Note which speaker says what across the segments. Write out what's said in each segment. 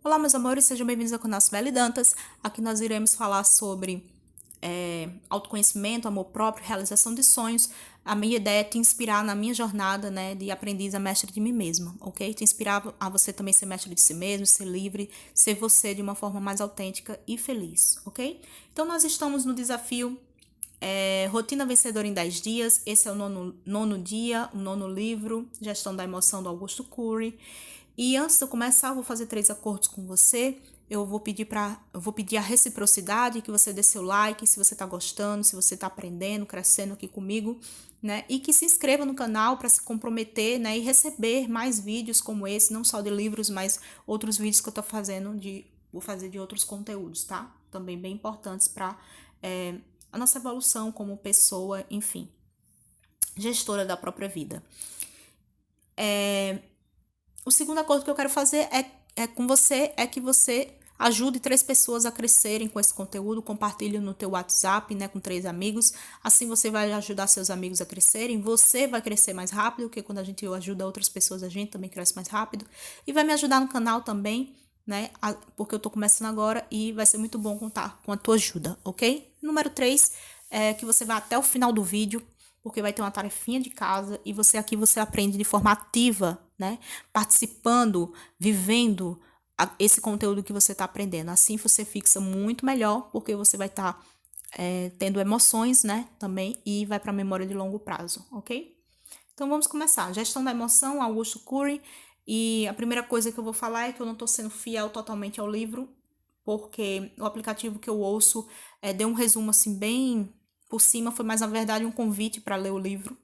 Speaker 1: Olá, meus amores, sejam bem-vindos ao canal Sibeli Dantas. Aqui nós iremos falar sobre autoconhecimento, amor próprio, realização de sonhos. A minha ideia é te inspirar na minha jornada, né, de aprendiz a mestre de mim mesma, ok? Te inspirar a você também ser mestre de si mesmo, ser livre, ser você de uma forma mais autêntica e feliz, ok? Então, nós estamos no desafio Rotina Vencedora em 10 Dias. Esse é o nono dia, o nono livro, Gestão da Emoção, do Augusto Curry. E antes de eu começar, eu vou fazer 3 acordos com você. Eu vou pedir a reciprocidade, que você dê seu like, se você tá gostando, se você tá aprendendo, crescendo aqui comigo, né? E que se inscreva no canal para se comprometer, né? E receber mais vídeos como esse, não só de livros, mas outros vídeos que eu tô fazendo, vou fazer de outros conteúdos, tá? Também bem importantes para a nossa evolução como pessoa, enfim, gestora da própria vida. O segundo acordo que eu quero fazer com você é que você ajude 3 pessoas a crescerem com esse conteúdo, compartilhe no teu WhatsApp, né, com 3 amigos. Assim você vai ajudar seus amigos a crescerem, você vai crescer mais rápido, porque quando a gente ajuda outras pessoas, a gente também cresce mais rápido. E vai me ajudar no canal também, né, porque eu tô começando agora e vai ser muito bom contar com a tua ajuda, ok? Número 3 é que você vá até o final do vídeo, porque vai ter uma tarefinha de casa e você aprende de forma ativa, né? Participando, vivendo esse conteúdo que você está aprendendo. Assim você fixa muito melhor, porque você vai estar tendo emoções, né? Também, e vai para a memória de longo prazo, ok? Então vamos começar. Gestão da emoção, Augusto Curry. E a primeira coisa que eu vou falar é que eu não estou sendo fiel totalmente ao livro, porque o aplicativo que eu ouço deu um resumo assim bem por cima, foi mais na verdade um convite para ler o livro.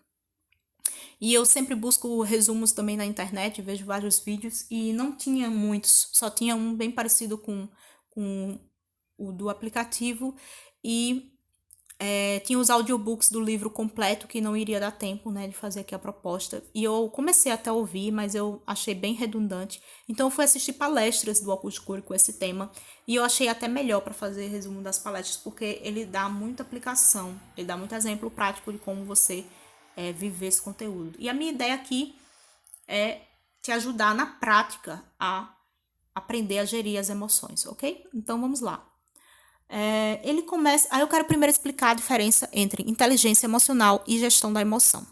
Speaker 1: E eu sempre busco resumos também na internet, vejo vários vídeos e não tinha muitos, só tinha um bem parecido com o do aplicativo e tinha os audiobooks do livro completo que não iria dar tempo, né, de fazer aqui a proposta. E eu comecei até a ouvir, mas eu achei bem redundante. Então eu fui assistir palestras do Augusto Cury com esse tema e eu achei até melhor para fazer resumo das palestras, porque ele dá muita aplicação, ele dá muito exemplo prático de como você viver esse conteúdo. E a minha ideia aqui é te ajudar na prática a aprender a gerir as emoções, ok? Então vamos lá. Ele começa. Aí eu quero primeiro explicar a diferença entre inteligência emocional e gestão da emoção.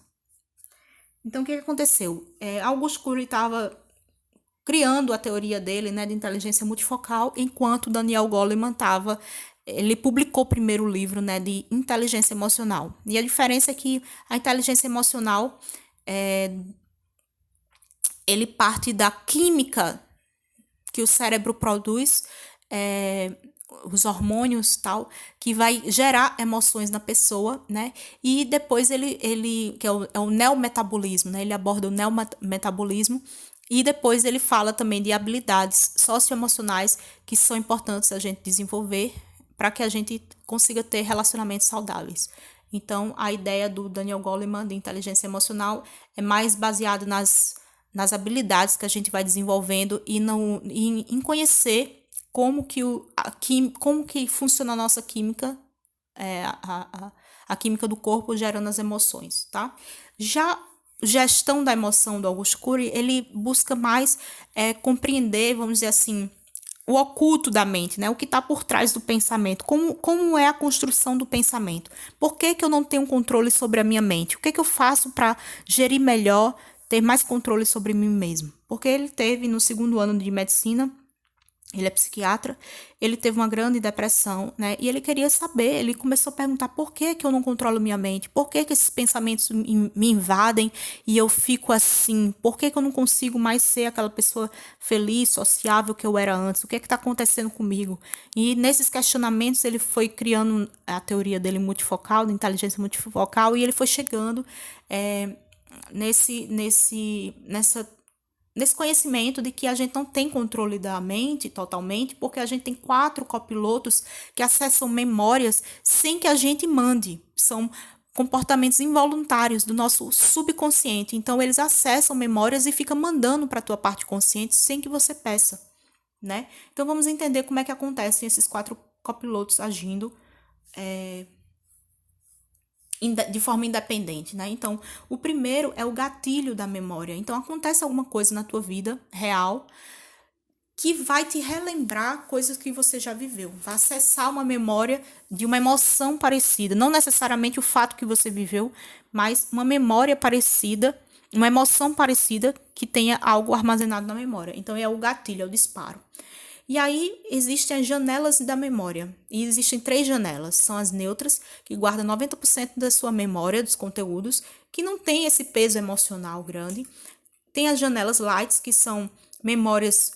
Speaker 1: Então, o que aconteceu? Augusto Cury estava criando a teoria dele, né, de inteligência multifocal, enquanto Daniel Goleman ele publicou primeiro o livro, né, de inteligência emocional. E a diferença é que a inteligência emocional ele parte da química que o cérebro produz, os hormônios tal, que vai gerar emoções na pessoa, né? E depois ele que é o neometabolismo, né? Ele aborda o neometabolismo e depois ele fala também de habilidades socioemocionais que são importantes a gente desenvolver para que a gente consiga ter relacionamentos saudáveis. Então, a ideia do Daniel Goleman de inteligência emocional é mais baseada nas habilidades que a gente vai desenvolvendo e em conhecer como que funciona a nossa química, a química do corpo gerando as emoções, tá? Já gestão da emoção do Augusto Cury, ele busca mais compreender, vamos dizer assim, o oculto da mente, né? O que está por trás do pensamento, como é a construção do pensamento. Por que eu não tenho controle sobre a minha mente? O que eu faço para gerir melhor, ter mais controle sobre mim mesmo? Porque ele teve no 2º ano de medicina, ele é psiquiatra, ele teve uma grande depressão, né? E ele queria saber, ele começou a perguntar por que eu não controlo minha mente, por que esses pensamentos me invadem e eu fico assim, por que eu não consigo mais ser aquela pessoa feliz, sociável que eu era antes, o que está acontecendo comigo? E nesses questionamentos ele foi criando a teoria dele multifocal, de inteligência multifocal, e ele foi chegando nesse conhecimento de que a gente não tem controle da mente totalmente, porque a gente tem 4 copilotos que acessam memórias sem que a gente mande. São comportamentos involuntários do nosso subconsciente. Então, eles acessam memórias e ficam mandando para a tua parte consciente sem que você peça, né? Então, vamos entender como é que acontecem esses 4 copilotos agindo de forma independente, né? Então, o primeiro é o gatilho da memória. Então, acontece alguma coisa na tua vida real que vai te relembrar coisas que você já viveu. Vai acessar uma memória de uma emoção parecida. Não necessariamente o fato que você viveu, mas uma memória parecida, uma emoção parecida que tenha algo armazenado na memória. Então, é o gatilho, é o disparo. E aí, existem as janelas da memória. E existem 3 janelas. São as neutras, que guardam 90% da sua memória, dos conteúdos, que não tem esse peso emocional grande. Tem as janelas lights, que são memórias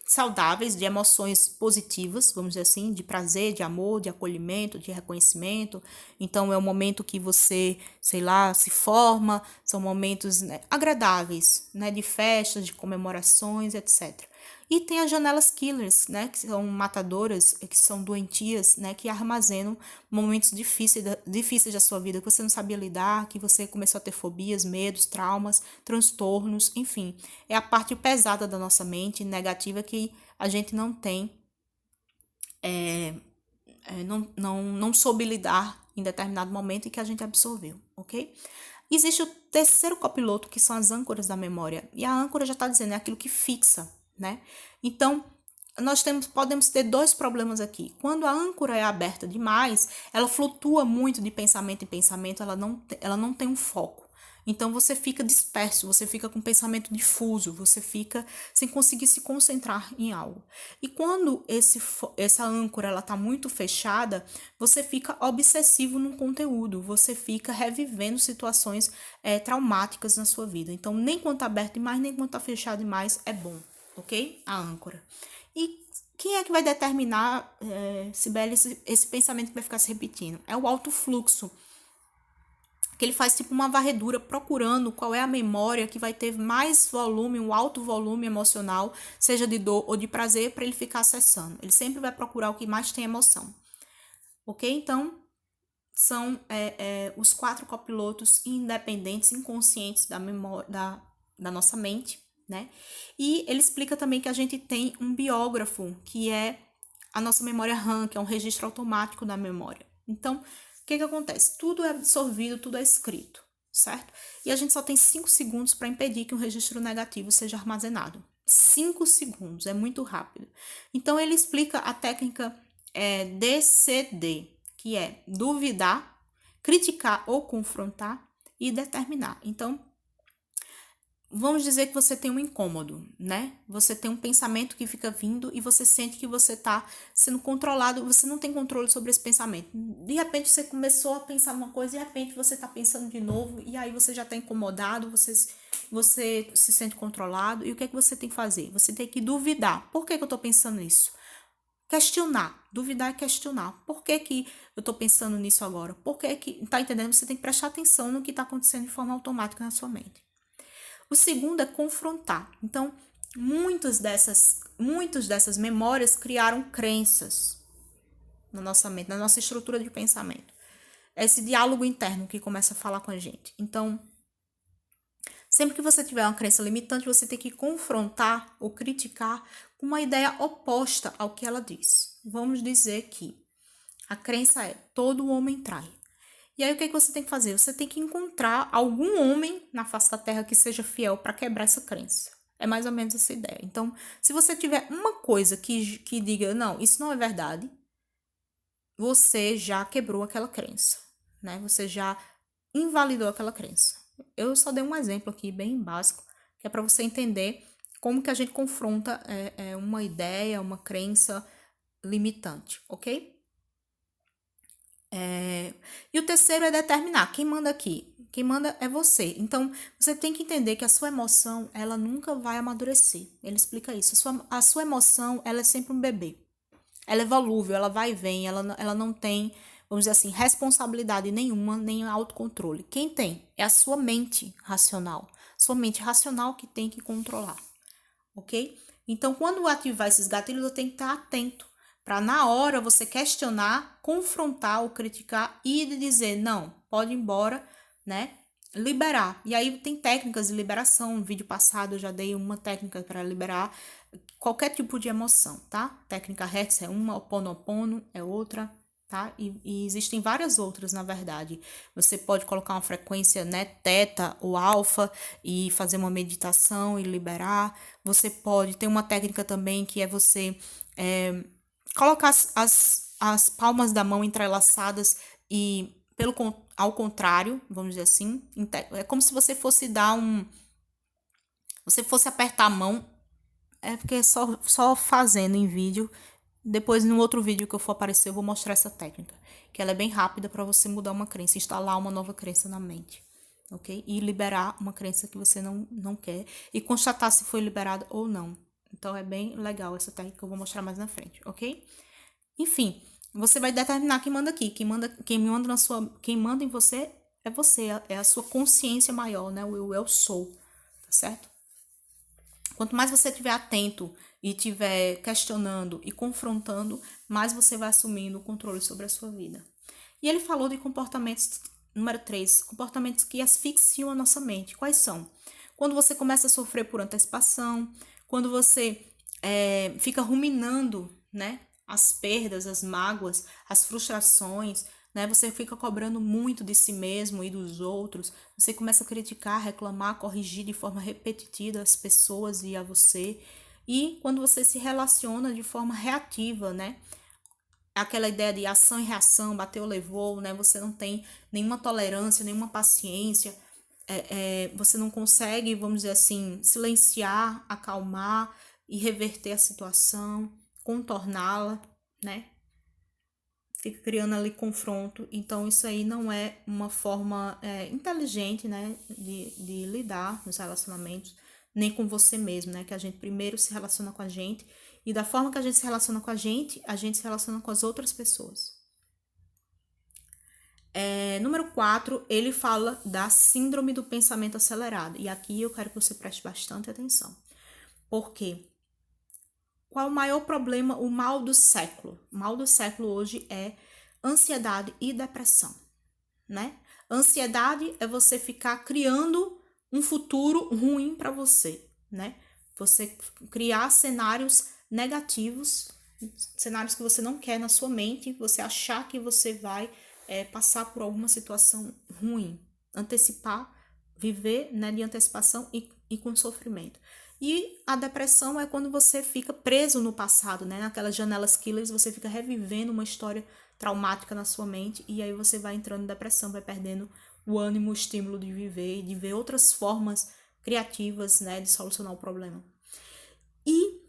Speaker 1: saudáveis, de emoções positivas, vamos dizer assim, de prazer, de amor, de acolhimento, de reconhecimento. Então, é o momento que você, sei lá, se forma, são momentos, né, agradáveis, né, de festas, de comemorações, etc. E tem as janelas killers, né, que são matadoras, que são doentias, né, que armazenam momentos difíceis da sua vida, que você não sabia lidar, que você começou a ter fobias, medos, traumas, transtornos, enfim. É a parte pesada da nossa mente, negativa, que a gente não tem, não soube lidar em determinado momento e que a gente absorveu, ok? Existe o terceiro copiloto, que são as âncoras da memória. E a âncora já está dizendo, é aquilo que fixa, né? Então, podemos ter 2 problemas aqui. Quando a âncora é aberta demais, ela flutua muito de pensamento em pensamento, ela não tem um foco. Então, você fica disperso, você fica com pensamento difuso, você fica sem conseguir se concentrar em algo. E quando essa âncora está muito fechada, você fica obsessivo no conteúdo, você fica revivendo situações traumáticas na sua vida. Então, nem quando está aberto demais, nem quando está fechado demais é bom, ok? A âncora. E quem é que vai determinar, Sibeli, esse pensamento que vai ficar se repetindo? É o alto fluxo, que ele faz tipo uma varredura procurando qual é a memória que vai ter mais volume, um alto volume emocional, seja de dor ou de prazer, para ele ficar acessando. Ele sempre vai procurar o que mais tem emoção. Ok? Então, são os 4 copilotos independentes, inconscientes da memória, da nossa mente, né? E ele explica também que a gente tem um biógrafo, que é a nossa memória RAM, que é um registro automático da memória. Então, o que acontece? Tudo é absorvido, tudo é escrito, certo? E a gente só tem 5 segundos para impedir que um registro negativo seja armazenado. 5 segundos, é muito rápido. Então, ele explica a técnica DCD, que é duvidar, criticar ou confrontar e determinar. Então, vamos dizer que você tem um incômodo, né? Você tem um pensamento que fica vindo e você sente que você está sendo controlado, você não tem controle sobre esse pensamento. De repente você começou a pensar uma coisa e de repente você está pensando de novo e aí você já está incomodado, você se sente controlado. E o que é que você tem que fazer? Você tem que duvidar. Por que eu estou pensando nisso? Questionar. Duvidar é questionar. Por que eu estou pensando nisso agora? Por que tá entendendo? Você tem que prestar atenção no que está acontecendo de forma automática na sua mente. O segundo é confrontar. Então, muitas dessas memórias criaram crenças na nossa mente, na nossa estrutura de pensamento. É esse diálogo interno que começa a falar com a gente. Então, sempre que você tiver uma crença limitante, você tem que confrontar ou criticar com uma ideia oposta ao que ela diz. Vamos dizer que a crença é: todo homem trai. E aí, o que você tem que fazer? Você tem que encontrar algum homem na face da terra que seja fiel para quebrar essa crença. É mais ou menos essa ideia. Então, se você tiver uma coisa que diga, não, isso não é verdade, você já quebrou aquela crença, né? Você já invalidou aquela crença. Eu só dei um exemplo aqui, bem básico, que é para você entender como que a gente confronta uma ideia, uma crença limitante, ok? E o terceiro é determinar. Quem manda aqui? Quem manda é você. Então, você tem que entender que a sua emoção, ela nunca vai amadurecer. Ele explica isso. A sua emoção, ela é sempre um bebê. Ela é volúvel, ela vai e vem, ela não tem, vamos dizer assim, responsabilidade nenhuma, nem autocontrole. Quem tem? É a sua mente racional. Sua mente racional que tem que controlar. Ok? Então, quando ativar esses gatilhos, eu tenho que estar atento para na hora você questionar, confrontar ou criticar e dizer, não, pode ir embora, né? Liberar. E aí tem técnicas de liberação. No vídeo passado eu já dei uma técnica para liberar qualquer tipo de emoção, tá? Técnica Hertz é uma, Ho'oponopono é outra. tá? E existem várias outras, na verdade. Você pode colocar uma frequência, né, teta ou alfa e fazer uma meditação e liberar. Você pode ter uma técnica também que é você colocar as palmas da mão entrelaçadas e ao contrário, vamos dizer assim, é como se você fosse dar um, você fosse apertar a mão, é porque é só fazendo em vídeo. Depois, no outro vídeo que eu for aparecer, eu vou mostrar essa técnica. Que ela é bem rápida para você mudar uma crença, instalar uma nova crença na mente. Ok? E liberar uma crença que você não quer. E constatar se foi liberada ou não. Então, é bem legal essa técnica que eu vou mostrar mais na frente. Ok? Enfim, você vai determinar quem manda aqui. Quem manda em você. É a sua consciência maior, né? O eu sou. Tá certo? Quanto mais você estiver atento e estiver questionando e confrontando, mais você vai assumindo o controle sobre a sua vida. E ele falou de comportamentos, número 3, comportamentos que asfixiam a nossa mente. Quais são? Quando você começa a sofrer por antecipação, quando você fica ruminando, né, as perdas, as mágoas, as frustrações, né? Você fica cobrando muito de si mesmo e dos outros. Você começa a criticar, reclamar, corrigir de forma repetitiva as pessoas e a você. E quando você se relaciona de forma reativa, né? Aquela ideia de ação e reação, bateu, levou, né? Você não tem nenhuma tolerância, nenhuma paciência. Você não consegue, vamos dizer assim, silenciar, acalmar e reverter a situação, contorná-la, né? Fica criando ali confronto. Então, isso aí não é uma forma inteligente, né, de lidar nos relacionamentos, nem com você mesmo, né? Que a gente primeiro se relaciona com a gente, e da forma que a gente se relaciona com a gente se relaciona com as outras pessoas. Número 4, ele fala da síndrome do pensamento acelerado. E aqui eu quero que você preste bastante atenção. Por quê? Qual o maior problema, o mal do século? O mal do século hoje é ansiedade e depressão, né? Ansiedade é você ficar criando um futuro ruim para você, né? Você criar cenários negativos, cenários que você não quer na sua mente, você achar que você vai passar por alguma situação ruim, antecipar, viver, né, de antecipação e com sofrimento. E a depressão é quando você fica preso no passado, né? Naquelas janelas killers, você fica revivendo uma história traumática na sua mente e aí você vai entrando em depressão, vai perdendo o ânimo, o estímulo de viver e de ver outras formas criativas, né, de solucionar o problema. E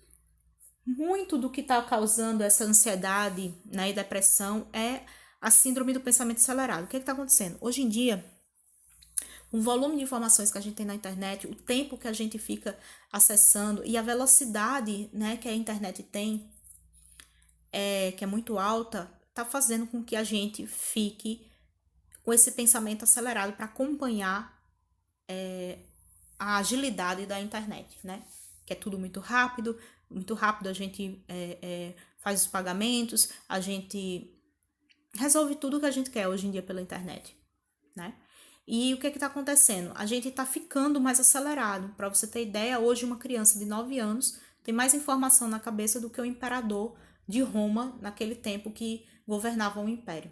Speaker 1: muito do que está causando essa ansiedade, né, e depressão é a síndrome do pensamento acelerado. O que está acontecendo? Hoje em dia, o volume de informações que a gente tem na internet, o tempo que a gente fica acessando e a velocidade, né, que a internet tem, que é muito alta, tá fazendo com que a gente fique com esse pensamento acelerado para acompanhar a agilidade da internet, né? Que é tudo muito rápido a gente faz os pagamentos, a gente resolve tudo que a gente quer hoje em dia pela internet, né? E o que está acontecendo? A gente está ficando mais acelerado. Para você ter ideia, hoje uma criança de 9 anos tem mais informação na cabeça do que o imperador de Roma naquele tempo que governava o império,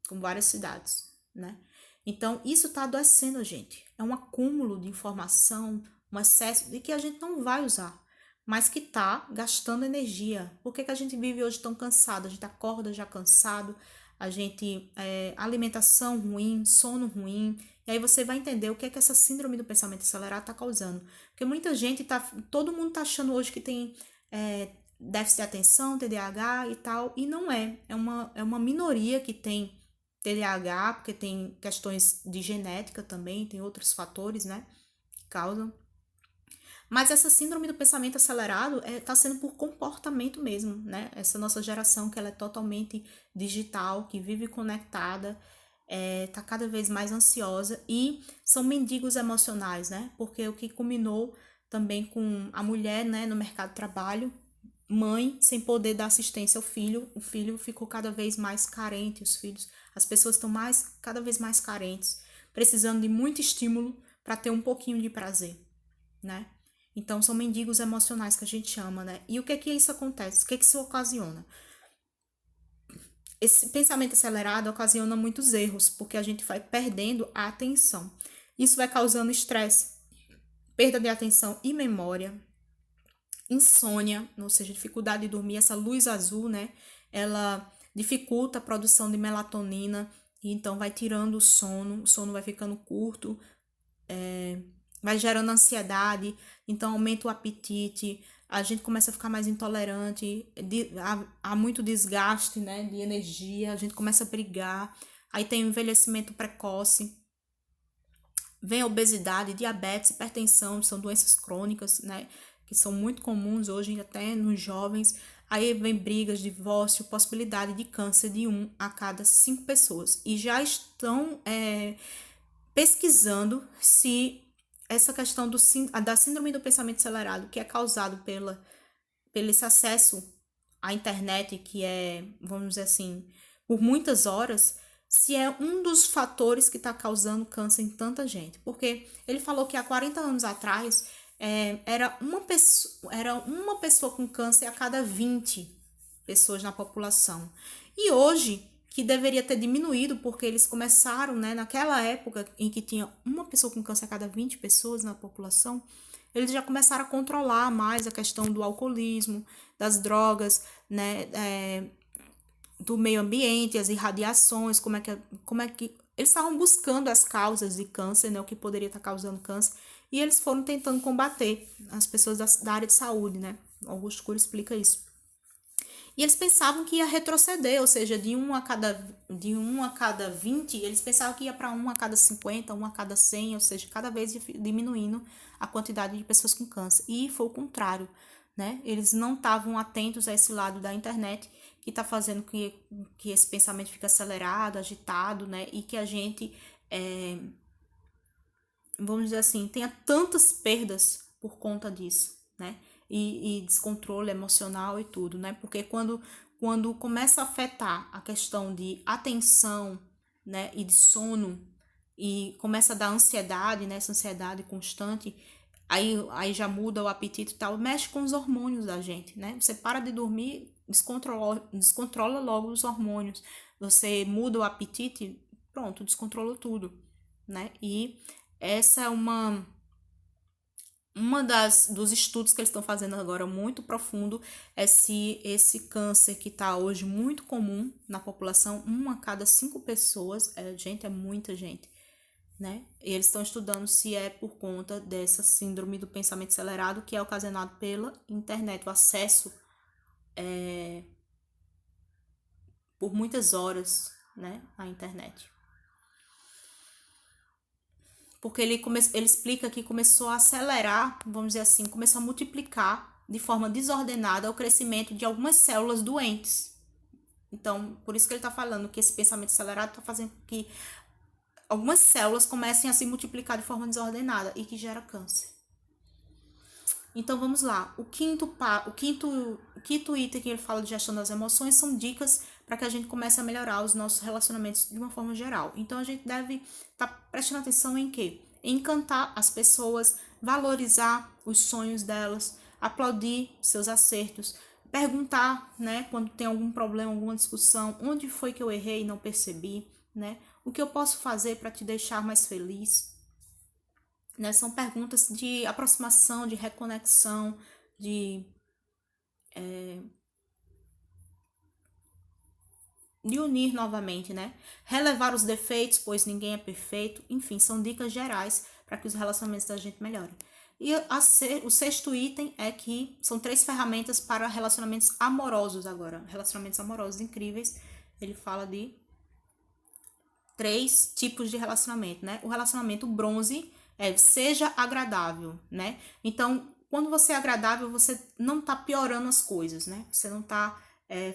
Speaker 1: com várias cidades, né? Então, isso está adoecendo a gente. É um acúmulo de informação, um excesso de que a gente não vai usar, mas que está gastando energia. Por que a gente vive hoje tão cansado? A gente acorda já cansado, a gente alimentação ruim, sono ruim, e aí você vai entender o que é que essa síndrome do pensamento acelerado está causando. Porque muita gente todo mundo está achando hoje que tem déficit de atenção, TDAH e tal, e não é. É uma minoria que tem TDAH, porque tem questões de genética também, tem outros fatores, né, que causam. Mas essa síndrome do pensamento acelerado está sendo por comportamento mesmo, né? Essa nossa geração que ela é totalmente digital, que vive conectada, está cada vez mais ansiosa e são mendigos emocionais, né? Porque o que culminou também com a mulher, né, no mercado de trabalho, mãe sem poder dar assistência ao filho, o filho ficou cada vez mais carente, as pessoas estão cada vez mais carentes, precisando de muito estímulo para ter um pouquinho de prazer, né? Então, são mendigos emocionais que a gente chama, né? E o que isso acontece? O que isso ocasiona? esse pensamento acelerado ocasiona muitos erros, porque a gente vai perdendo a atenção. Isso vai causando estresse, perda de atenção e memória, insônia, ou seja, dificuldade de dormir. Essa luz azul, né, ela dificulta a produção de melatonina, e então vai tirando o sono vai ficando curto, vai gerando ansiedade, então aumenta o apetite, a gente começa a ficar mais intolerante, há muito desgaste, né, de energia, a gente começa a brigar, aí tem o envelhecimento precoce, vem a obesidade, diabetes, hipertensão, são doenças crônicas, né, que são muito comuns hoje até nos jovens. Aí vem brigas, divórcio, possibilidade de câncer de 1 a cada 5 pessoas. E já estão pesquisando se essa questão da síndrome do pensamento acelerado, que é causado pelo esse acesso à internet, que é, vamos dizer assim, por muitas horas, se é um dos fatores que está causando câncer em tanta gente. Porque ele falou que há 40 anos atrás era uma pessoa com câncer a cada 20 pessoas na população. E hoje, que deveria ter diminuído, porque eles começaram, né, naquela época em que tinha uma pessoa com câncer a cada 20 pessoas na população, eles já começaram a controlar mais a questão do alcoolismo, das drogas, né, do meio ambiente, as irradiações, como é que eles estavam buscando as causas de câncer, né, o que poderia estar causando câncer, e eles foram tentando combater as pessoas da área de saúde, né? Augusto Cury explica isso. E eles pensavam que ia retroceder, ou seja, de 1 a cada 20, eles pensavam que ia para 1 a cada 50, 1 a cada 100, ou seja, cada vez diminuindo a quantidade de pessoas com câncer. E foi o contrário, né? Eles não estavam atentos a esse lado da internet, que está fazendo que esse pensamento fique acelerado, agitado, né? E que a gente, vamos dizer assim, tenha tantas perdas por conta disso, né? E descontrole emocional e tudo, né? Porque quando começa a afetar a questão de atenção, né, e de sono, e começa a dar ansiedade, né, essa ansiedade constante, aí já muda o apetite e tal, mexe com os hormônios da gente, né? Você para de dormir, descontrola logo os hormônios. Você muda o apetite, pronto, descontrola tudo, né? E essa é uma dos estudos que eles estão fazendo agora muito profundo é se esse câncer que está hoje muito comum na população, 1 a cada 5 pessoas, gente, é muita gente, né? E eles estão estudando se é por conta dessa síndrome do pensamento acelerado que é ocasionado pela internet, o acesso por muitas horas, né, à internet. Porque ele explica que começou a acelerar, vamos dizer assim, começou a multiplicar de forma desordenada o crescimento de algumas células doentes. Então, por isso que ele está falando que esse pensamento acelerado está fazendo com que algumas células comecem a se multiplicar de forma desordenada e que gera câncer. Então, vamos lá. O quinto item que ele fala de gestão das emoções são dicas para que a gente comece a melhorar os nossos relacionamentos de uma forma geral. Então, a gente deve estar prestando atenção em quê? Em encantar as pessoas, valorizar os sonhos delas, aplaudir seus acertos, perguntar, né, quando tem algum problema, alguma discussão, onde foi que eu errei e não percebi, né? O que eu posso fazer para te deixar mais feliz? Né? São perguntas de aproximação, de reconexão, de unir novamente, né? Relevar os defeitos, pois ninguém é perfeito. Enfim, são dicas gerais para que os relacionamentos da gente melhorem. E o sexto item é que são 3 ferramentas para relacionamentos amorosos agora. Relacionamentos amorosos incríveis. Ele fala de 3 tipos de relacionamento, né? O relacionamento bronze seja agradável, né? Então, quando você é agradável, você não tá piorando as coisas, né? Você não tá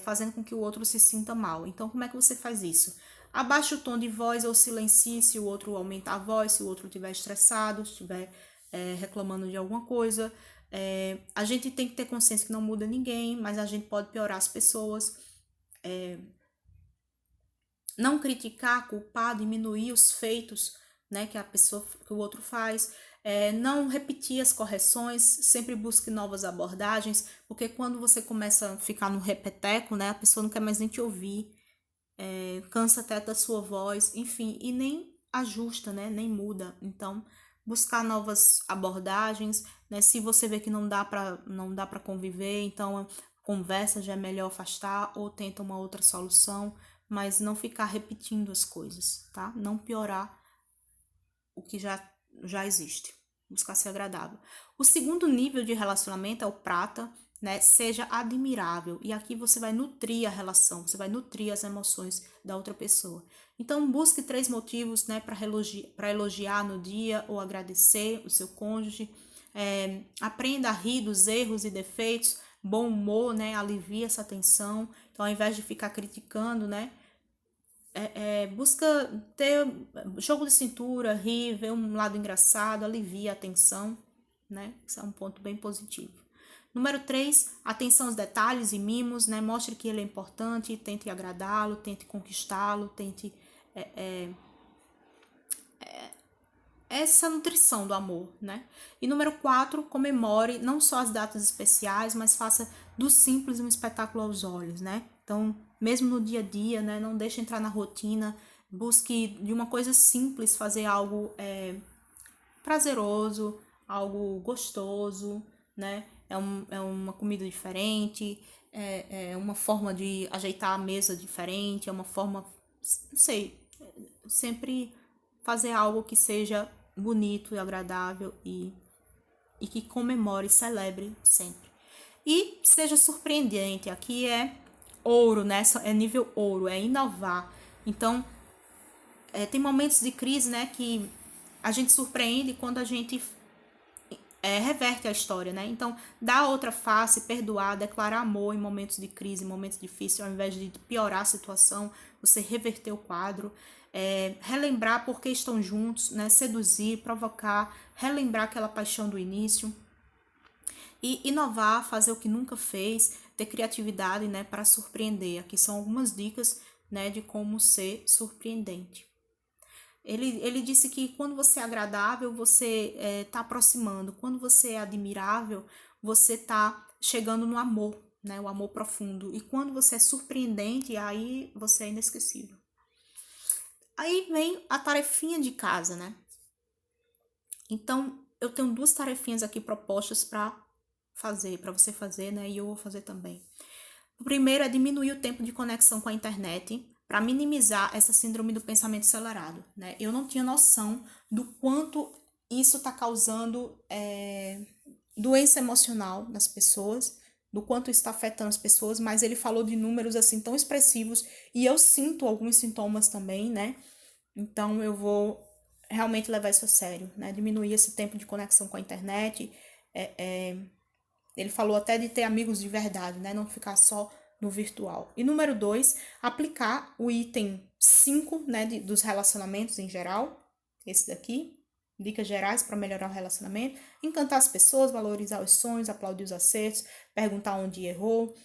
Speaker 1: fazendo com que o outro se sinta mal. Então, como é que você faz isso? Abaixa o tom de voz ou silencie se o outro aumentar a voz, se o outro estiver estressado, estiver reclamando de alguma coisa. A gente tem que ter consciência que não muda ninguém, mas a gente pode piorar as pessoas. Não criticar, culpar, diminuir os feitos, né, que o outro faz, não repetir as correções, sempre busque novas abordagens, porque quando você começa a ficar no repeteco, né, a pessoa não quer mais nem te ouvir, cansa até da sua voz, enfim, e nem ajusta, né? Nem muda. Então, buscar novas abordagens, né? Se você vê que não dá para conviver, então conversa já é melhor afastar ou tenta uma outra solução, mas não ficar repetindo as coisas, tá? Não piorar o que já existe. Buscar ser agradável. O segundo nível de relacionamento é o prata, né? Seja admirável. E aqui você vai nutrir a relação, você vai nutrir as emoções da outra pessoa. Então, busque 3 motivos, né, para elogiar no dia ou agradecer o seu cônjuge. Aprenda a rir dos erros e defeitos. Bom humor, né? Alivia essa tensão. Então, ao invés de ficar criticando, né? Busca ter jogo de cintura, rir, ver um lado engraçado, alivia a tensão, né? Isso é um ponto bem positivo. Número 3, atenção aos detalhes e mimos, né? Mostre que ele é importante, tente agradá-lo, tente conquistá-lo, tente essa nutrição do amor, né? E número 4, comemore não só as datas especiais, mas faça do simples um espetáculo aos olhos, né? Então, mesmo no dia a dia, né? Não deixe entrar na rotina, busque de uma coisa simples fazer algo prazeroso, algo gostoso, né? É uma comida diferente, é uma forma de ajeitar a mesa diferente, é uma forma, não sei, sempre fazer algo que seja bonito e agradável e que comemore e celebre sempre. E seja surpreendente, aqui é ouro, né? É nível ouro, é inovar. Então, tem momentos de crise, né, que a gente surpreende quando a gente reverte a história, né? Então, dar outra face, perdoar, declarar amor em momentos de crise, em momentos difíceis, ao invés de piorar a situação, você reverter o quadro, relembrar por que estão juntos, né? Seduzir, provocar, relembrar aquela paixão do início e inovar, fazer o que nunca fez, ter criatividade, né, para surpreender. Aqui são algumas dicas, né, de como ser surpreendente. Ele disse que quando você é agradável, você está aproximando. Quando você é admirável, você está chegando no amor, né? O amor profundo. E quando você é surpreendente, aí você é inesquecível. Aí vem a tarefinha de casa, né? Então, eu tenho 2 tarefinhas aqui propostas para você fazer, né? E eu vou fazer também. O primeiro é diminuir o tempo de conexão com a internet para minimizar essa síndrome do pensamento acelerado, né? Eu não tinha noção do quanto isso está causando doença emocional nas pessoas, do quanto isso está afetando as pessoas, mas ele falou de números assim tão expressivos e eu sinto alguns sintomas também, né? Então eu vou realmente levar isso a sério, né? Diminuir esse tempo de conexão com a internet. Ele falou até de ter amigos de verdade, né? Não ficar só no virtual. E número 2, aplicar o item 5, né, dos relacionamentos em geral, esse daqui, dicas gerais para melhorar o relacionamento, encantar as pessoas, valorizar os sonhos, aplaudir os acertos, perguntar onde errou,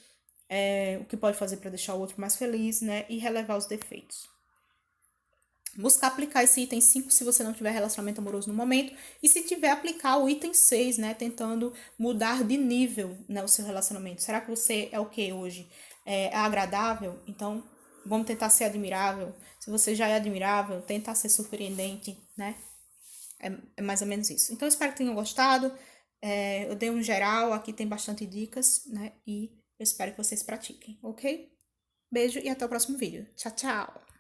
Speaker 1: o que pode fazer para deixar o outro mais feliz, né, e relevar os defeitos. Buscar aplicar esse item 5 se você não tiver relacionamento amoroso no momento. E se tiver, aplicar o item 6, né? Tentando mudar de nível, né, o seu relacionamento. Será que você é o que hoje? É agradável? Então, vamos tentar ser admirável. Se você já é admirável, tentar ser surpreendente, né? É mais ou menos isso. Então, espero que tenham gostado. Eu dei um geral, aqui tem bastante dicas, né? E eu espero que vocês pratiquem, ok? Beijo e até o próximo vídeo. Tchau, tchau!